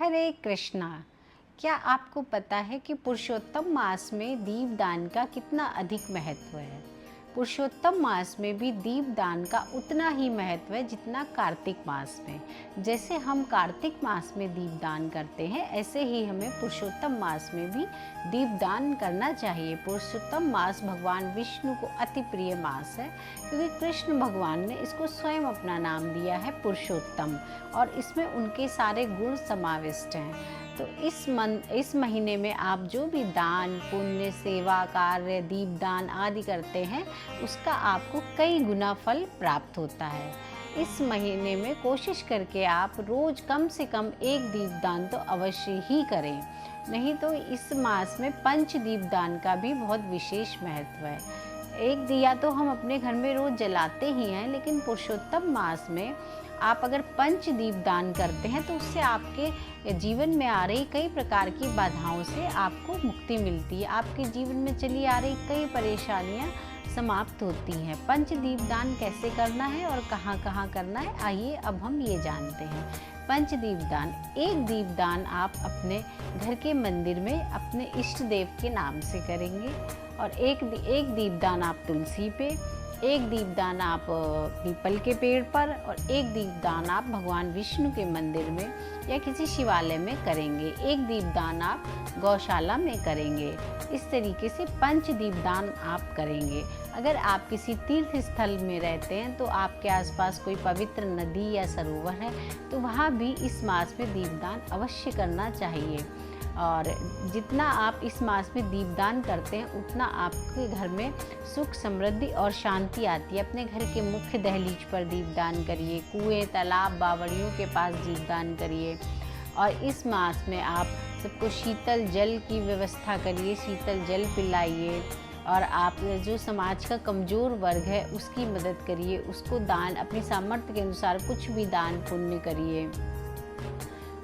हरे कृष्णा। क्या आपको पता है कि पुरुषोत्तम मास में दीपदान का कितना अधिक महत्व है? पुरुषोत्तम मास में भी दीपदान का उतना ही महत्व है जितना कार्तिक मास में। जैसे हम कार्तिक मास में दीपदान करते हैं, ऐसे ही हमें पुरुषोत्तम मास में भी दीपदान करना चाहिए। पुरुषोत्तम मास भगवान विष्णु को अति प्रिय मास है, क्योंकि कृष्ण भगवान ने इसको स्वयं अपना नाम दिया है पुरुषोत्तम, और इसमें उनके सारे गुण समाविष्ट हैं। तो इस महीने में आप जो भी दान पुण्य सेवा कार्य दीपदान आदि करते हैं, उसका आपको कई गुना फल प्राप्त होता है। इस महीने में कोशिश करके आप रोज कम से कम एक दीपदान तो अवश्य ही करें। नहीं तो इस मास में पंच दीपदान का भी बहुत विशेष महत्व है। एक दिया तो हम अपने घर में रोज जलाते ही हैं, लेकिन पुरुषोत्तम मास में आप अगर पंच दीपदान करते हैं तो उससे आपके जीवन में आ रही कई प्रकार की बाधाओं से आपको मुक्ति मिलती है। आपके जीवन में चली आ रही कई परेशानियां समाप्त होती हैं। पंच दीपदान कैसे करना है और कहाँ कहाँ करना है, आइए अब हम ये जानते हैं। पंच दीपदान, एक दीपदान आप अपने घर के मंदिर में अपने इष्ट देव के नाम से करेंगे, और एक दीपदान आप तुलसी पे, एक दीपदान आप पीपल के पेड़ पर, और एक दीपदान आप भगवान विष्णु के मंदिर में या किसी शिवालय में करेंगे। एक दीपदान आप गौशाला में करेंगे। इस तरीके से पंच दीपदान आप करेंगे। अगर आप किसी तीर्थ स्थल में रहते हैं तो आपके आसपास कोई पवित्र नदी या सरोवर है, तो वहाँ भी इस मास में दीपदान अवश्य करना चाहिए। और जितना आप इस मास में दीपदान करते हैं, उतना आपके घर में सुख समृद्धि और शांति आती है। अपने घर के मुख्य दहलीज पर दीपदान करिए, कुएं तालाब बावड़ियों के पास दीपदान करिए। और इस मास में आप सबको शीतल जल की व्यवस्था करिए, शीतल जल पिलाइए। और आप जो समाज का कमज़ोर वर्ग है उसकी मदद करिए, उसको दान अपनी सामर्थ्य के अनुसार कुछ भी दान पुण्य करिए।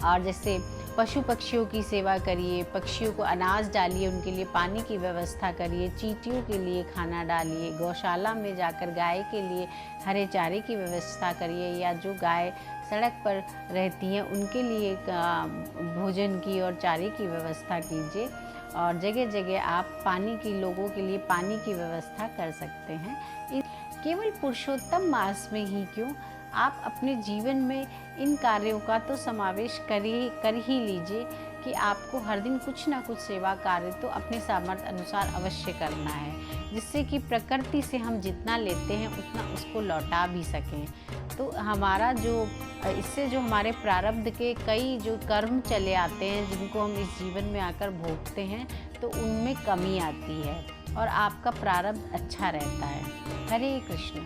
और जैसे पशु पक्षियों की सेवा करिए, पक्षियों को अनाज डालिए, उनके लिए पानी की व्यवस्था करिए, चींटियों के लिए खाना डालिए, गौशाला में जाकर गाय के लिए हरे चारे की व्यवस्था करिए, या जो गाय सड़क पर रहती हैं उनके लिए भोजन की और चारे की व्यवस्था कीजिए। और जगह जगह आप पानी की लोगों के लिए पानी की व्यवस्था कर सकते हैं। केवल पुरुषोत्तम मास में ही क्यों, आप अपने जीवन में इन कार्यों का तो समावेश कर ही लीजिए कि आपको हर दिन कुछ ना कुछ सेवा कार्य तो अपने सामर्थ्य अनुसार अवश्य करना है, जिससे कि प्रकृति से हम जितना लेते हैं उतना उसको लौटा भी सकें। तो हमारा इससे जो हमारे प्रारब्ध के कई जो कर्म चले आते हैं, जिनको हम इस जीवन में आकर भोगते हैं, तो उनमें कमी आती है और आपका प्रारब्ध अच्छा रहता है। हरे कृष्ण।